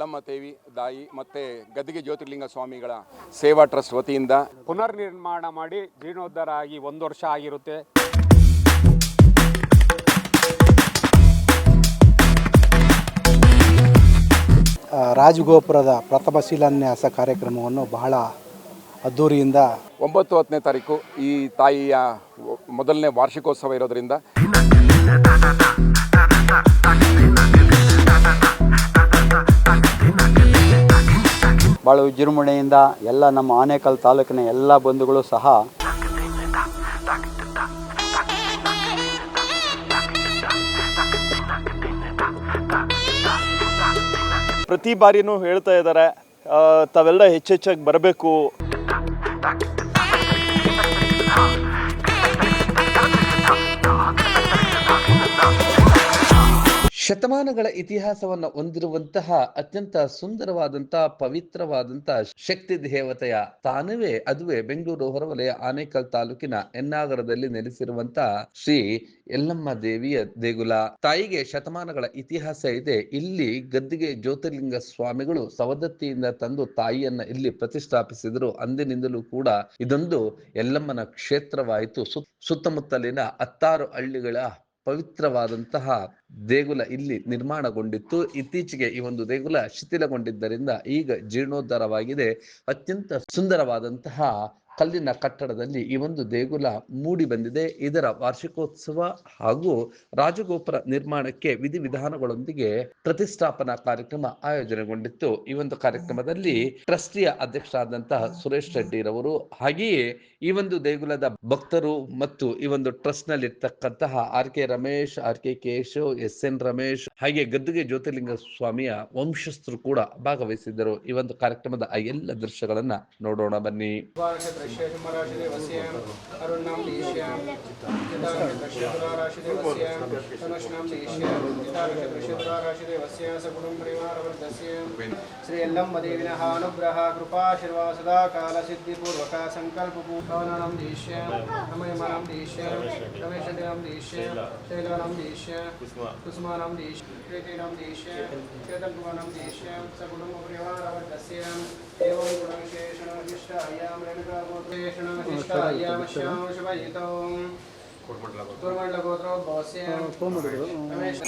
ಎಲ್ಲಮ್ಮ ದೇವಿ ದಾಯಿ ಮತ್ತು ಗದ್ದಿಗೆ ಜ್ಯೋತಿರ್ಲಿಂಗ ಸ್ವಾಮಿಗಳ ಸೇವಾ ಟ್ರಸ್ಟ್ ವತಿಯಿಂದ ಪುನರ್ ನಿರ್ಮಾಣ ಮಾಡಿ ಜೀರ್ಣೋದ್ಧಾರ ಆಗಿ 1 ವರ್ಷ ಆಗಿರುತ್ತೆ. ರಾಜಗೋಪುರದ ಪ್ರಥಮ ಶಿಲಾನ್ಯಾಸ ಕಾರ್ಯಕ್ರಮವನ್ನು ಬಹಳ ಅದ್ಧೂರಿಯಿಂದ 9-10ನೇ ತಾರೀಕು ಈ ತಾಯಿಯ ಮೊದಲನೇ ವಾರ್ಷಿಕೋತ್ಸವ ಇರೋದರಿಂದ ಭಾಳ ವಿಜೃಂಭಣೆಯಿಂದ ಎಲ್ಲ ನಮ್ಮ ಆನೇಕಲ್ ತಾಲೂಕಿನ ಎಲ್ಲ ಬಂಧುಗಳು ಸಹ ಪ್ರತಿ ಬಾರಿನೂ ಹೇಳ್ತಾ ಇದ್ದಾರೆ ತಾವೆಲ್ಲ ಹೆಚ್ಚೆಚ್ಚಾಗಿ ಬರಬೇಕು. ಶತಮಾನಗಳ ಇತಿಹಾಸವನ್ನು ಹೊಂದಿರುವಂತಹ ಅತ್ಯಂತ ಸುಂದರವಾದಂತಹ ಪವಿತ್ರವಾದಂತಹ ಶಕ್ತಿ ದೇವತೆಯ ತಾನುವೇ ಅದುವೇ ಬೆಂಗಳೂರು ಹೊರವಲಯ ಆನೇಕಲ್ ತಾಲೂಕಿನ ಎನ್ನಾಗರದಲ್ಲಿ ನೆಲೆಸಿರುವಂತಹ ಶ್ರೀ ಎಲ್ಲಮ್ಮ ದೇವಿಯ ದೇಗುಲ. ತಾಯಿಗೆ ಶತಮಾನಗಳ ಇತಿಹಾಸ ಇದೆ. ಇಲ್ಲಿ ಗದ್ದಿಗೆ ಜ್ಯೋತಿರ್ಲಿಂಗ ಸ್ವಾಮಿಗಳು ಸವದತ್ತಿಯಿಂದ ತಂದು ತಾಯಿಯನ್ನ ಇಲ್ಲಿ ಪ್ರತಿಷ್ಠಾಪಿಸಿದರು. ಅಂದಿನಿಂದಲೂ ಕೂಡ ಇದೊಂದು ಎಲ್ಲಮ್ಮನ ಕ್ಷೇತ್ರವಾಯಿತು. ಸುತ್ತಮುತ್ತಲಿನ 16 ಹಳ್ಳಿಗಳ ಪವಿತ್ರವಾದಂತಹ ದೇಗುಲ ಇಲ್ಲಿ ನಿರ್ಮಾಣಗೊಂಡಿತ್ತು. ಇತ್ತೀಚೆಗೆ ಈ ಒಂದು ದೇಗುಲ ಶಿಥಿಲಗೊಂಡಿದ್ದರಿಂದ ಈಗ ಜೀರ್ಣೋದ್ಧಾರವಾಗಿದೆ. ಅತ್ಯಂತ ಸುಂದರವಾದಂತಹ ಕಲ್ಲಿನ ಕಟ್ಟಡದಲ್ಲಿ ಈ ಒಂದು ದೇಗುಲ ಮೂಡಿ ಬಂದಿದೆ. ಇದರ ವಾರ್ಷಿಕೋತ್ಸವ ಹಾಗೂ ರಾಜಗೋಪುರ ನಿರ್ಮಾಣಕ್ಕೆ ವಿಧಿವಿಧಾನಗಳೊಂದಿಗೆ ಪ್ರತಿಷ್ಠಾಪನಾ ಕಾರ್ಯಕ್ರಮ ಆಯೋಜನೆಗೊಂಡಿತ್ತು. ಈ ಒಂದು ಕಾರ್ಯಕ್ರಮದಲ್ಲಿ ಟ್ರಸ್ಟಿಯ ಅಧ್ಯಕ್ಷರಾದಂತಹ ಸುರೇಶ್ ರೆಡ್ಡಿರವರು, ಹಾಗೆಯೇ ಈ ಒಂದು ದೇಗುಲದ ಭಕ್ತರು ಮತ್ತು ಈ ಒಂದು ಟ್ರಸ್ಟ್ ನಲ್ಲಿ ಇರ್ತಕ್ಕಂತಹ RK Ramesh, RK Keshav, SN Ramesh, ಹಾಗೆ ಗದ್ದಿಗೆ ಜ್ಯೋತಿರ್ಲಿಂಗ ಸ್ವಾಮಿಯ ವಂಶಸ್ಥರು ಕೂಡ ಭಾಗವಹಿಸಿದ್ದರು. ಈ ಒಂದು ಕಾರ್ಯಕ್ರಮದ ಆ ಎಲ್ಲ ದೃಶ್ಯಗಳನ್ನ ನೋಡೋಣ ಬನ್ನಿ. ಶ್ರೀ ಎಲ್ಲಮ್ಮ ದೇವಿನ ಅನುಗ್ರಹ ಕೃಪಾಶೀರ್ವಾದ ಸದಾ ಕಾಲ ಸಿದ್ಧಿ ಪೂರ್ವಕ ಸಂಕಲ್ಪ ಪೂರ್ಣಂ ದೇಶ್ಯ ನಮಯಮನಂ ದೇಶ್ಯ ರಮೇಶಂ ದೇಶ್ಯ ಶೈಲವನಂ ದೇಶ್ಯ ಕುಸುಮಾನಂ ದೇಶ್ಯ ಪ್ರೀತಿನಂ ದೇಶ್ಯ ಚೇತನ್ಪುವನಂ ದೇಶ್ಯ ಸಗುಣಂ ಪರಿವಾರವರ್ಧಸ್ಯ ಏವಂ ಗುಣವಿಶೇಷಣ ವಿಶಿಷ್ಟಾಯಾಂ ರೇಣುಕಾಗೋತ್ರೇಷಣ ವಿಶಿಷ್ಟಾಯಾಂ ಶ್ಯಾಮ ಶುಭಯಿತೋ ಕುರ್ಮಂಡಲಗೋತ್ರೋದ್ಭವಸ್ಯ ರಮೇಶ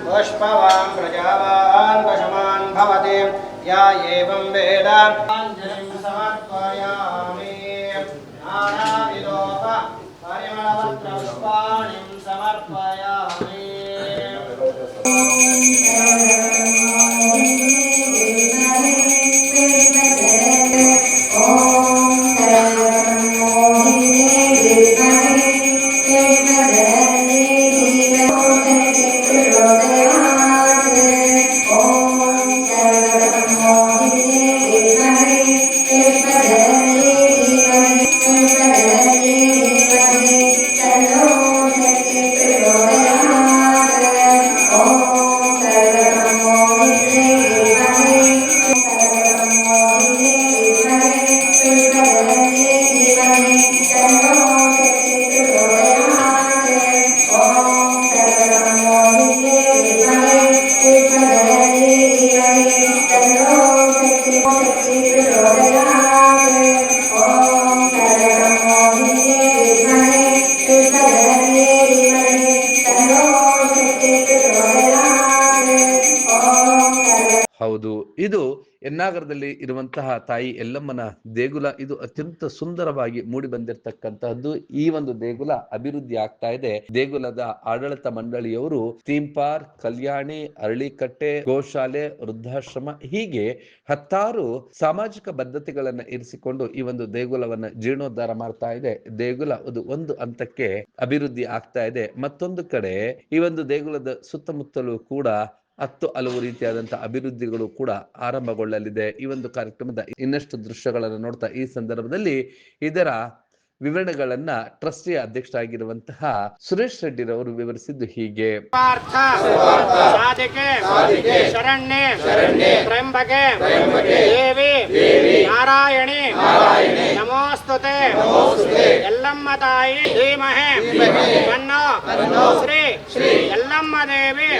पुष्पवान् प्रजावान् वशमान् भवति या एवं वेद अंजलिं समर्पयामि नानाविधोप परिमलपत्रपुष्पाणिं समर्पयामि ಹೌದು, ಇದು ಎನ್ನಾಗರದಲ್ಲಿ ಇರುವಂತಹ ತಾಯಿ ಎಲ್ಲಮ್ಮನ ದೇಗುಲ. ಇದು ಅತ್ಯಂತ ಸುಂದರವಾಗಿ ಮೂಡಿ ಬಂದಿರತಕ್ಕಂತಹದ್ದು. ಈ ಒಂದು ದೇಗುಲ ಅಭಿವೃದ್ಧಿ ಆಗ್ತಾ ಇದೆ. ದೇಗುಲದ ಆಡಳಿತ ಮಂಡಳಿಯವರು ಥೀಮ್ ಪಾರ್ಕ್, ಕಲ್ಯಾಣಿ, ಅರಳಿಕಟ್ಟೆ, ಗೋಶಾಲೆ, ವೃದ್ಧಾಶ್ರಮ ಹೀಗೆ 10 ಸಾಮಾಜಿಕ ಬದ್ಧತೆಗಳನ್ನ ಇರಿಸಿಕೊಂಡು ಈ ಒಂದು ದೇಗುಲವನ್ನ ಜೀರ್ಣೋದ್ಧಾರ ಮಾಡ್ತಾ ಇದೆ. ದೇಗುಲ ಒಂದು ಹಂತಕ್ಕೆ ಅಭಿವೃದ್ಧಿ ಆಗ್ತಾ ಇದೆ. ಮತ್ತೊಂದು ಕಡೆ ಈ ಒಂದು ದೇಗುಲದ ಸುತ್ತಮುತ್ತಲೂ ಕೂಡ 10 ಹಲವು ರೀತಿಯಾದಂತಹ ಅಭಿವೃದ್ಧಿಗಳು ಕೂಡ ಆರಂಭಗೊಳ್ಳಲಿದೆ. ಈ ಒಂದು ಕಾರ್ಯಕ್ರಮದ ಇನ್ನಷ್ಟು ದೃಶ್ಯಗಳನ್ನು ನೋಡ್ತಾ ಈ ಸಂದರ್ಭದಲ್ಲಿ ಇದರ ವಿವರಣೆಗಳನ್ನ ಟ್ರಸ್ಟಿಯ ಅಧ್ಯಕ್ಷರಾಗಿರುವಂತಹ ಸುರೇಶ್ ರೆಡ್ಡಿರವರು ವಿವರಿಸಿದ್ದು ಹೀಗೆ. ಶರಣ್ಯೆ ತ್ರ್ಯಂಬಕೆ ದೇವಿ ನಾರಾಯಣಿ ನಮೋಸ್ತುತೆ ಎಲ್ಲಮ್ಮ ತಾಯಿ ಧೀಮಹಿ ತನ್ನೋ ಶ್ರೀ ಎಲ್ಲಮ್ಮ ದೇವಿ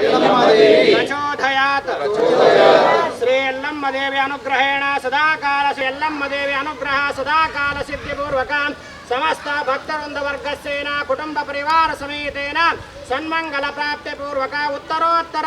ಪ್ರಚೋದಯಾತ್. ಶ್ರೀ ಎಲ್ಲಮ್ಮ ದೇವಿ ಅನುಗ್ರಹೇಣ ಸದಾಕಾಲ ಶ್ರೀ ಎಲ್ಲಮ್ಮ ದೇವಿ ಅನುಗ್ರಹ ಸದಾಕಾಲ ಸಿದ್ಧಿಪೂರ್ವಕ ಸಮಸ್ತ ಭಕ್ತವೃಂದ ವರ್ಗಸ್ಯೇನ ಕುಟುಂಬ ಪರಿವಾರ ಸಮೇತೇನ ಸನ್ಮಂಗಲ ಪ್ರಾಪ್ತಿ ಪೂರ್ವಕ ಉತ್ತರೋತ್ತರ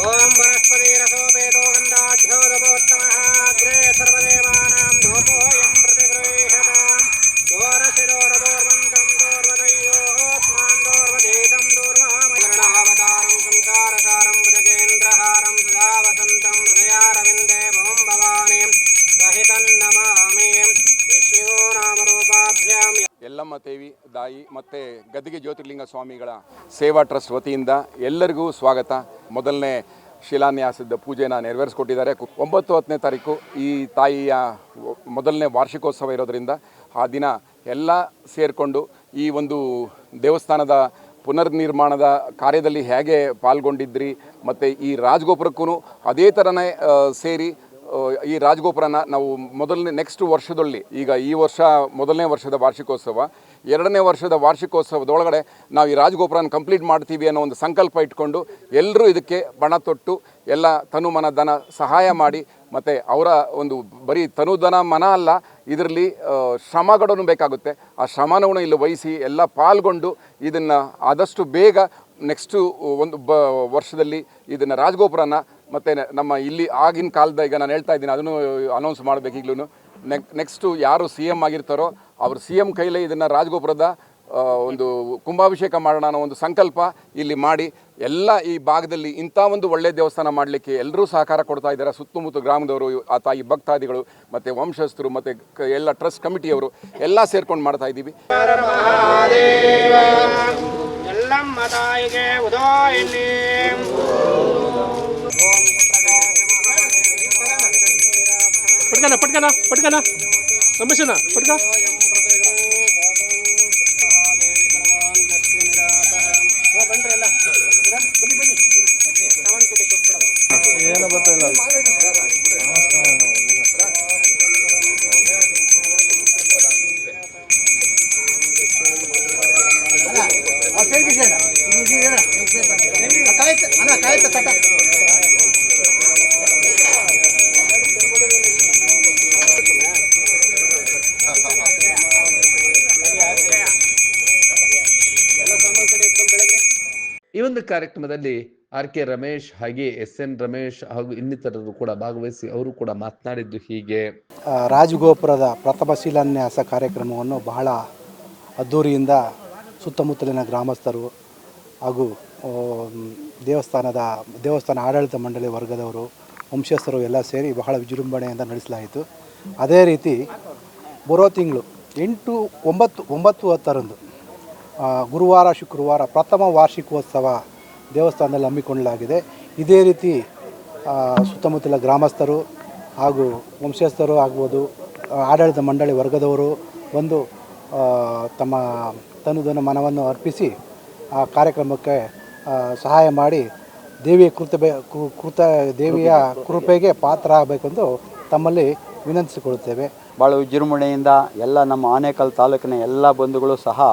ಓಂ ವನಸ್ಪತಿ ರಸೋಪೇತೋ ಗಂಧಾಢ್ಯೋ ದವೋತ್ತಮಃ ಅಗ್ರೇ ಸರ್ವದೇವಾನಾಂ ಧೂಪೋಯಂ ಪ್ರತಿಗೃಹ್ಯತಾಂ ದೋರಶಿರೋರದೋರ್ವಂದಂ ದೋರ್ವದಯ್ಯೋಸ್ಮಾನ್ ದೋರ್ವದೇತಂ ದೂರ್ವಾಮರಣಾವತಾರಂ ಸಂಸಾರಸಾರಂ ಭುಜಗೇಂದ್ರಹಾರಂ ಸದಾ ವಸಂತಂ ಹೃದಯಾರವಿಂದೇ ಭವಂ ಭವಾನೀಂ ಸಹಿತಂ ನಮಾಮಿ. ಶಿವೋ ನಾಮರೂಪಾಭ್ಯಾಂ ಯಲ್ಲಮ್ಮ ದೇವಿ ತಾಯಿ ಮತ್ತು ಗದ್ದಿಗೆ ಜ್ಯೋತಿರ್ಲಿಂಗ ಸ್ವಾಮಿಗಳ ಸೇವಾ ಟ್ರಸ್ಟ್ ವತಿಯಿಂದ ಎಲ್ಲರಿಗೂ ಸ್ವಾಗತ. ಮೊದಲನೇ ಶಿಲಾನ್ಯಾಸದ ಪೂಜೆನ ನೆರವೇರಿಸ್ಕೊಟ್ಟಿದ್ದಾರೆ. 9-10ನೇ ತಾರೀಕು ಈ ತಾಯಿಯ ಮೊದಲನೇ ವಾರ್ಷಿಕೋತ್ಸವ ಇರೋದರಿಂದ ಆ ದಿನ ಎಲ್ಲ ಸೇರಿಕೊಂಡು ಈ ಒಂದು ದೇವಸ್ಥಾನದ ಪುನರ್ನಿರ್ಮಾಣದ ಕಾರ್ಯದಲ್ಲಿ ಹೇಗೆ ಪಾಲ್ಗೊಂಡಿದ್ರಿ ಮತ್ತು ಈ ರಾಜಗೋಪುರಕ್ಕೂ ಅದೇ ಥರನೇ ಸೇರಿ ಈ ರಾಜಗೋಪುರನ ನಾವು ನೆಕ್ಸ್ಟ್ ವರ್ಷದಲ್ಲಿ ಈಗ ಈ ವರ್ಷ ಮೊದಲನೇ ವರ್ಷದ ವಾರ್ಷಿಕೋತ್ಸವ, 2ನೇ ವರ್ಷದ ವಾರ್ಷಿಕೋತ್ಸವದೊಳಗಡೆ ನಾವು ಈ ರಾಜಗೋಪುರನ ಕಂಪ್ಲೀಟ್ ಮಾಡ್ತೀವಿ ಅನ್ನೋ ಒಂದು ಸಂಕಲ್ಪ ಇಟ್ಕೊಂಡು ಎಲ್ಲರೂ ಇದಕ್ಕೆ ಬಣ ತೊಟ್ಟು ಎಲ್ಲ ತನು ಮನ ಧನ ಸಹಾಯ ಮಾಡಿ ಮತ್ತು ಅವರ ಒಂದು ಬರೀ ತನುಧನ ಮನ ಅಲ್ಲ, ಇದರಲ್ಲಿ ಶ್ರಮಗಳನ್ನು ಬೇಕಾಗುತ್ತೆ. ಆ ಶ್ರಮನೂ ಇಲ್ಲಿ ವಹಿಸಿ ಎಲ್ಲ ಪಾಲ್ಗೊಂಡು ಇದನ್ನು ಆದಷ್ಟು ಬೇಗ ನೆಕ್ಸ್ಟು ಒಂದು ವರ್ಷದಲ್ಲಿ ಇದನ್ನು ರಾಜಗೋಪುರನ ಮತ್ತು ನಮ್ಮ ಇಲ್ಲಿ ಆಗಿನ ಕಾಲದ ಈಗ ನಾನು ಹೇಳ್ತಾ ಇದ್ದೀನಿ ಅದನ್ನು ಅನೌನ್ಸ್ ಮಾಡಬೇಕು. ಈಗಲೂ ನೆಕ್ಸ್ಟು ಯಾರು CM ಆಗಿರ್ತಾರೋ ಅವರು CM ಕೈಲೇ ಇದನ್ನು ರಾಜಗೋಪುರದ ಒಂದು ಕುಂಭಾಭಿಷೇಕ ಮಾಡೋಣ ಅನ್ನೋ ಒಂದು ಸಂಕಲ್ಪ ಇಲ್ಲಿ ಮಾಡಿ ಎಲ್ಲ ಈ ಭಾಗದಲ್ಲಿ ಇಂಥ ಒಂದು ಒಳ್ಳೆಯ ದೇವಸ್ಥಾನ ಮಾಡಲಿಕ್ಕೆ ಎಲ್ಲರೂ ಸಹಕಾರ ಕೊಡ್ತಾ ಇದ್ದಾರೆ. ಸುತ್ತಮುತ್ತ ಗ್ರಾಮದವರು, ಆ ತಾಯಿ ಭಕ್ತಾದಿಗಳು ಮತ್ತು ವಂಶಸ್ಥರು ಮತ್ತು ಎಲ್ಲ ಟ್ರಸ್ಟ್ ಕಮಿಟಿಯವರು ಎಲ್ಲ ಸೇರ್ಕೊಂಡು ಮಾಡ್ತಾ ಇದ್ದೀವಿ. ಎಲ್ಲಮ್ಮ ತಾಯಿಗೆ ಉದೋಯಿನಿ. ಪಟ್ಕನ ರಮೇಶನ ಪಟ್ಕ. ಏನು ಗೊತ್ತಿಲ್ಲ. ಈ ಒಂದು ಕಾರ್ಯಕ್ರಮದಲ್ಲಿ RK ರಮೇಶ್ ಹಾಗೆ SN ರಮೇಶ್ ಹಾಗೂ ಇನ್ನಿತರರು ಕೂಡ ಭಾಗವಹಿಸಿ ಅವರು ಕೂಡ ಮಾತನಾಡಿದ್ದು ಹೀಗೆ. ರಾಜಗೋಪುರದ ಪ್ರಥಮ ಶಿಲಾನ್ಯಾಸ ಕಾರ್ಯಕ್ರಮವನ್ನು ಬಹಳ ಅದ್ಧೂರಿಯಿಂದ ಸುತ್ತಮುತ್ತಲಿನ ಗ್ರಾಮಸ್ಥರು ಹಾಗೂ ದೇವಸ್ಥಾನ ಆಡಳಿತ ಮಂಡಳಿ ವರ್ಗದವರು, ವಂಶಸ್ಥರು ಎಲ್ಲ ಸೇರಿ ಬಹಳ ವಿಜೃಂಭಣೆಯಿಂದ ನಡೆಸಲಾಯಿತು. ಅದೇ ರೀತಿ ಬರೋ ತಿಂಗಳು 8, 9, 10ರಂದು ಗುರುವಾರ ಶುಕ್ರವಾರ ಪ್ರಥಮ ವಾರ್ಷಿಕೋತ್ಸವ ದೇವಸ್ಥಾನದಲ್ಲಿ ಹಮ್ಮಿಕೊಳ್ಳಲಾಗಿದೆ. ಇದೇ ರೀತಿ ಸುತ್ತಮುತ್ತಲ ಗ್ರಾಮಸ್ಥರು ಹಾಗೂ ವಂಶಸ್ಥರು ಆಗ್ಬೋದು, ಆಡಳಿತ ಮಂಡಳಿ ವರ್ಗದವರು ಬಂದು ತಮ್ಮ ತನುಧನ ಮನವನ್ನು ಅರ್ಪಿಸಿ ಆ ಕಾರ್ಯಕ್ರಮಕ್ಕೆ ಸಹಾಯ ಮಾಡಿ ದೇವಿಯ ಕೃಪೆಗೆ ಪಾತ್ರ ಆಗಬೇಕೆಂದು ತಮ್ಮಲ್ಲಿ ವಿನಂತಿಸಿಕೊಳ್ಳುತ್ತೇವೆ. ಭಾಳ ವಿಜೃಂಭಣೆಯಿಂದ ಎಲ್ಲ ನಮ್ಮ ಆನೇಕಲ್ ತಾಲೂಕಿನ ಎಲ್ಲ ಬಂಧುಗಳು ಸಹ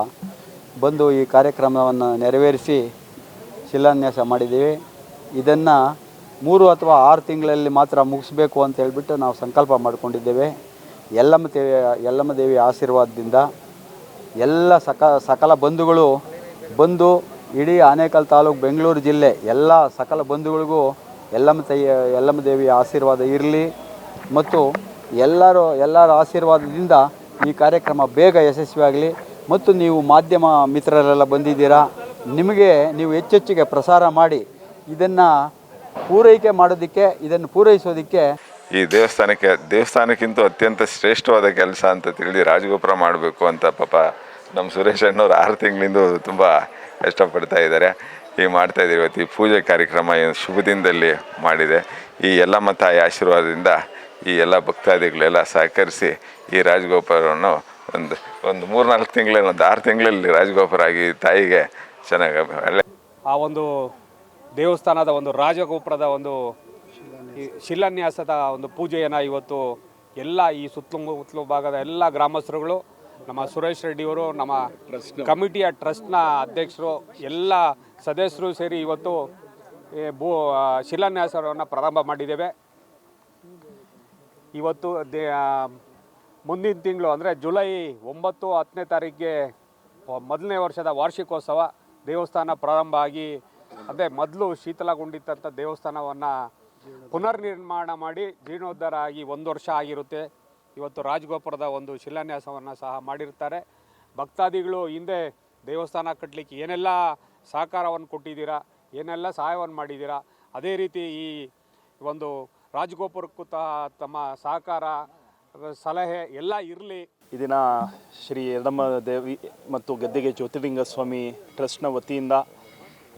ಬಂದು ಈ ಕಾರ್ಯಕ್ರಮವನ್ನು ನೆರವೇರಿಸಿ ಶಿಲಾನ್ಯಾಸ ಮಾಡಿದ್ದೀವಿ. ಇದನ್ನು 3 ಅಥವಾ 6 ತಿಂಗಳಲ್ಲಿ ಮಾತ್ರ ಮುಗಿಸ್ಬೇಕು ಅಂತ ಹೇಳಿಬಿಟ್ಟು ನಾವು ಸಂಕಲ್ಪ ಮಾಡಿಕೊಂಡಿದ್ದೇವೆ. ಯಲ್ಲಮ್ಮ ದೇವಿಯ ಆಶೀರ್ವಾದದಿಂದ ಎಲ್ಲ ಸಕಲ ಬಂಧುಗಳು ಬಂದು ಇಡೀ ಆನೇಕಲ್ ತಾಲೂಕು, ಬೆಂಗಳೂರು ಜಿಲ್ಲೆ ಎಲ್ಲ ಸಕಲ ಬಂಧುಗಳಿಗೂ ಯಲ್ಲಮ್ಮ ದೇವಿಯ ಆಶೀರ್ವಾದ ಇರಲಿ ಮತ್ತು ಎಲ್ಲರ ಆಶೀರ್ವಾದದಿಂದ ಈ ಕಾರ್ಯಕ್ರಮ ಬೇಗ ಯಶಸ್ವಿಯಾಗಲಿ. ಮತ್ತು ನೀವು ಮಾಧ್ಯಮ ಮಿತ್ರರೆಲ್ಲ ಬಂದಿದ್ದೀರಾ, ನಿಮಗೆ ನೀವು ಹೆಚ್ಚೆಚ್ಚಿಗೆ ಪ್ರಸಾರ ಮಾಡಿ ಇದನ್ನು ಪೂರೈಸೋದಕ್ಕೆ ಈ ದೇವಸ್ಥಾನಕ್ಕಿಂತ ಅತ್ಯಂತ ಶ್ರೇಷ್ಠವಾದ ಕೆಲಸ ಅಂತ ತಿಳಿದು ರಾಜಗೋಪುರ ಮಾಡಬೇಕು ಅಂತ ಪಾಪ ನಮ್ಮ ಸುರೇಶ್ ಅಣ್ಣವ್ರು 6 ತಿಂಗಳಿಂದ ತುಂಬ ಕಷ್ಟಪಡ್ತಾ ಇದ್ದಾರೆ. ಈಗ ಮಾಡ್ತಾಯಿದ್ದೀವಿ. ಇವತ್ತು ಈ ಪೂಜೆ ಕಾರ್ಯಕ್ರಮ ಶುಭ ದಿನದಲ್ಲಿ ಮಾಡಿದೆ. ಈ ಯಲ್ಲಮ್ಮ ತಾಯಿ ಆಶೀರ್ವಾದದಿಂದ ಈ ಎಲ್ಲ ಭಕ್ತಾದಿಗಳೆಲ್ಲ ಸಹಕರಿಸಿ ಈ ರಾಜಗೋಪುರವನ್ನು ಒಂದು 3-4 ತಿಂಗಳಲ್ಲಿ, ಒಂದು 6 ತಿಂಗಳಲ್ಲಿ ರಾಜಗೋಪುರ ಆಗಿ ತಾಯಿಗೆ ಚೆನ್ನಾಗಿ ಒಳ್ಳೆ ಆ ಒಂದು ದೇವಸ್ಥಾನದ ಒಂದು ರಾಜಗೋಪುರದ ಒಂದು ಶಿಲಾನ್ಯಾಸದ ಒಂದು ಪೂಜೆಯನ್ನು ಇವತ್ತು ಎಲ್ಲ ಈ ಸುತ್ತಮುತ್ತಲು ಭಾಗದ ಎಲ್ಲ ಗ್ರಾಮಸ್ಥರುಗಳು, ನಮ್ಮ ಸುರೇಶ್ ರೆಡ್ಡಿಯವರು, ನಮ್ಮ ಕಮಿಟಿಯ ಟ್ರಸ್ಟ್ನ ಅಧ್ಯಕ್ಷರು, ಎಲ್ಲ ಸದಸ್ಯರು ಸೇರಿ ಇವತ್ತು ಶಿಲಾನ್ಯಾಸವನ್ನು ಪ್ರಾರಂಭ ಮಾಡಿದ್ದೇವೆ. ಇವತ್ತು ಮುಂದಿನ ತಿಂಗಳು ಅಂದರೆ ಜುಲೈ 9-10ನೇ ತಾರೀಕಿಗೆ ಮೊದಲನೇ ವರ್ಷದ ವಾರ್ಷಿಕೋತ್ಸವ ದೇವಸ್ಥಾನ ಪ್ರಾರಂಭ ಆಗಿ, ಅದೇ ಮೊದಲು ಶೀತಲಗೊಂಡಿದ್ದಂಥ ದೇವಸ್ಥಾನವನ್ನು ಪುನರ್ನಿರ್ಮಾಣ ಮಾಡಿ ಜೀರ್ಣೋದ್ಧಾರ ಆಗಿ 1 ವರ್ಷ ಆಗಿರುತ್ತೆ. ಇವತ್ತು ರಾಜಗೋಪುರದ ಒಂದು ಶಿಲಾನ್ಯಾಸವನ್ನು ಸಹ ಮಾಡಿರ್ತಾರೆ. ಭಕ್ತಾದಿಗಳು ಹಿಂದೆ ದೇವಸ್ಥಾನ ಕಟ್ಟಲಿಕ್ಕೆ ಏನೆಲ್ಲ ಸಹಕಾರವನ್ನು ಕೊಟ್ಟಿದ್ದೀರಾ, ಏನೆಲ್ಲ ಸಹಾಯವನ್ನು ಮಾಡಿದ್ದೀರಾ, ಅದೇ ರೀತಿ ಈ ಒಂದು ರಾಜಗೋಪುರಕ್ಕೂ ತಮ್ಮ ಸಹಕಾರ, ಸಲಹೆ ಎಲ್ಲ ಇರಲಿ. ಈ ದಿನ ಶ್ರೀ ಯಲ್ಲಮ್ಮ ದೇವಿ ಮತ್ತು ಗದ್ದಿಗೆ ಜ್ಯೋತಿರ್ಲಿಂಗ ಸ್ವಾಮಿ ಟ್ರಸ್ಟ್ನ ವತಿಯಿಂದ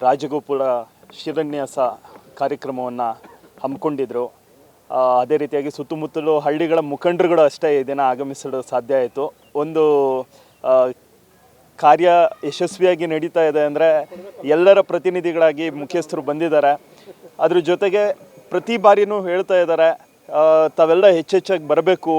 ರಾಜಗೋಪುರ ಶಿಲಾನ್ಯಾಸ ಕಾರ್ಯಕ್ರಮವನ್ನು ಹಮ್ಮಿಕೊಂಡಿದ್ರು. ಅದೇ ರೀತಿಯಾಗಿ ಸುತ್ತಮುತ್ತಲು ಹಳ್ಳಿಗಳ ಮುಖಂಡರುಗಳು ಅಷ್ಟೇ ಈ ದಿನ ಆಗಮಿಸಲು ಸಾಧ್ಯ ಆಯಿತು. ಒಂದು ಕಾರ್ಯ ಯಶಸ್ವಿಯಾಗಿ ನಡೀತಾ ಇದೆ ಅಂದರೆ ಎಲ್ಲರ ಪ್ರತಿನಿಧಿಗಳಾಗಿ ಮುಖ್ಯಸ್ಥರು ಬಂದಿದ್ದಾರೆ. ಅದ್ರ ಜೊತೆಗೆ ಪ್ರತಿ ಬಾರಿನೂ ಹೇಳ್ತಾ ಇದ್ದಾರೆ, ತಾವೆಲ್ಲ ಹೆಚ್ಚೆಚ್ಚಾಗಿ ಬರಬೇಕು.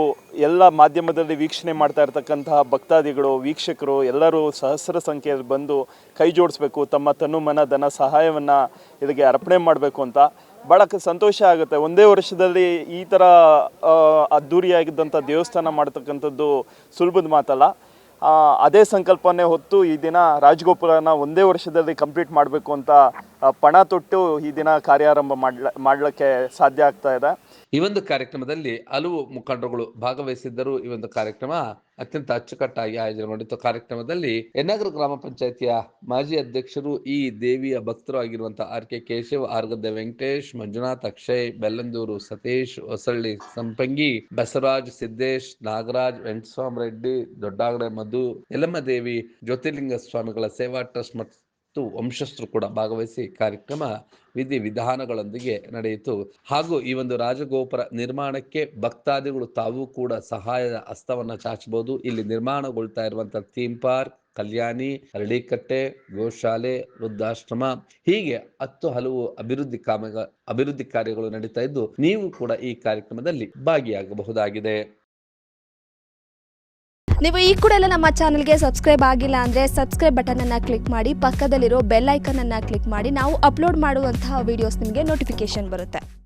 ಎಲ್ಲ ಮಾಧ್ಯಮದಲ್ಲಿ ವೀಕ್ಷಣೆ ಮಾಡ್ತಾ ಇರ್ತಕ್ಕಂತಹ ಭಕ್ತಾದಿಗಳು, ವೀಕ್ಷಕರು ಎಲ್ಲರೂ ಸಹಸ್ರ ಸಂಖ್ಯೆಯಲ್ಲಿ ಬಂದು ಕೈ ಜೋಡಿಸ್ಬೇಕು, ತಮ್ಮ ತನು ಮನ ಧನ ಸಹಾಯವನ್ನು ಇದಕ್ಕೆ ಅರ್ಪಣೆ ಮಾಡಬೇಕು ಅಂತ ಭಾಳ ಸಂತೋಷ ಆಗುತ್ತೆ. ಒಂದೇ ವರ್ಷದಲ್ಲಿ ಈ ಥರ ಅದ್ಧೂರಿಯಾಗಿದ್ದಂಥ ದೇವಸ್ಥಾನ ಮಾಡ್ತಕ್ಕಂಥದ್ದು ಸುಲಭದ ಮಾತಲ್ಲ. ಅದೇ ಸಂಕಲ್ಪನೆ ಹೊತ್ತು ಈ ದಿನ ರಾಜಗೋಪುರನ ಒಂದೇ ವರ್ಷದಲ್ಲಿ ಕಂಪ್ಲೀಟ್ ಮಾಡಬೇಕು ಅಂತ ಪಣ ತೊಟ್ಟು ಈ ದಿನ ಕಾರ್ಯಾರಂಭ ಮಾಡಲಿಕ್ಕೆ ಸಾಧ್ಯ ಆಗ್ತಾ ಇದೆ. ಈ ಒಂದು ಕಾರ್ಯಕ್ರಮದಲ್ಲಿ ಹಲವು ಮುಖಂಡರುಗಳು ಭಾಗವಹಿಸಿದ್ದರು. ಈ ಒಂದು ಕಾರ್ಯಕ್ರಮ ಅತ್ಯಂತ ಅಚ್ಚುಕಟ್ಟಾಗಿ ಆಯೋಜನೆಗೊಂಡಿತ್ತು. ಕಾರ್ಯಕ್ರಮದಲ್ಲಿ ಯನ್ನಾಗರ ಗ್ರಾಮ ಪಂಚಾಯಿತಿಯ ಮಾಜಿ ಅಧ್ಯಕ್ಷರು, ಈ ದೇವಿಯ ಭಕ್ತರು ಆಗಿರುವಂತಹ ಆರ್ ಕೆ ಕೇಶವ್, ಆರ್ಗದ್ದೆ ವೆಂಕಟೇಶ್, ಮಂಜುನಾಥ್, ಅಕ್ಷಯ್, ಬೆಲ್ಲಂದೂರು ಸತೀಶ್, ಹೊಸಳ್ಳಿ ಸಂಪಂಗಿ, ಬಸವರಾಜ್, ಸಿದ್ದೇಶ್, ನಾಗರಾಜ್, ವೆಂಕಟಸ್ವಾಮಿ ರೆಡ್ಡಿ, ದೊಡ್ಡಾಗಡೆ ಮಧು, ಯಲ್ಲಮ್ಮ ದೇವಿ ಜ್ಯೋತಿರ್ಲಿಂಗ ಸ್ವಾಮಿಗಳ ಸೇವಾ ಟ್ರಸ್ಟ್ ಮತ್ತು ವಂಶಸ್ಥರು ಕೂಡ ಭಾಗವಹಿಸಿ ಕಾರ್ಯಕ್ರಮ ವಿಧಿ ವಿಧಾನಗಳೊಂದಿಗೆ ನಡೆಯಿತು. ಹಾಗೂ ಈ ಒಂದು ರಾಜಗೋಪುರ ನಿರ್ಮಾಣಕ್ಕೆ ಭಕ್ತಾದಿಗಳು ತಾವು ಕೂಡ ಸಹಾಯದ ಹಸ್ತವನ್ನ ಚಾಚಬಹುದು. ಇಲ್ಲಿ ನಿರ್ಮಾಣಗೊಳ್ತಾ ಇರುವಂತಹ ಥೀಮ್ ಪಾರ್ಕ್, ಕಲ್ಯಾಣಿ, ಅರಳಿಕಟ್ಟೆ, ಗೋಶಾಲೆ, ವೃದ್ಧಾಶ್ರಮ, ಹೀಗೆ 10 ಹಲವು ಅಭಿವೃದ್ಧಿ ಕಾರ್ಯಗಳು ನಡೀತಾ ಇದ್ದು, ನೀವು ಕೂಡ ಈ ಕಾರ್ಯಕ್ರಮದಲ್ಲಿ ಭಾಗಿಯಾಗಬಹುದಾಗಿದೆ. ನೀವು ಈ ಕೂಡ ಎಲ್ಲ ನಮ್ಮ ಚಾನಲ್ಗೆ ಸಬ್ಸ್ಕ್ರೈಬ್ ಆಗಿಲ್ಲ ಅಂದರೆ ಸಬ್ಸ್ಕ್ರೈಬ್ ಬಟನನ್ನು ಕ್ಲಿಕ್ ಮಾಡಿ, ಪಕ್ಕದಲ್ಲಿರೋ ಬೆಲ್ ಐಕನನ್ನು ಕ್ಲಿಕ್ ಮಾಡಿ. ನಾವು ಅಪ್ಲೋಡ್ ಮಾಡುವಂತಹ ವಿಡಿಯೋಸ್ ನಿಮಗೆ ನೋಟಿಫಿಕೇಶನ್ ಬರುತ್ತೆ.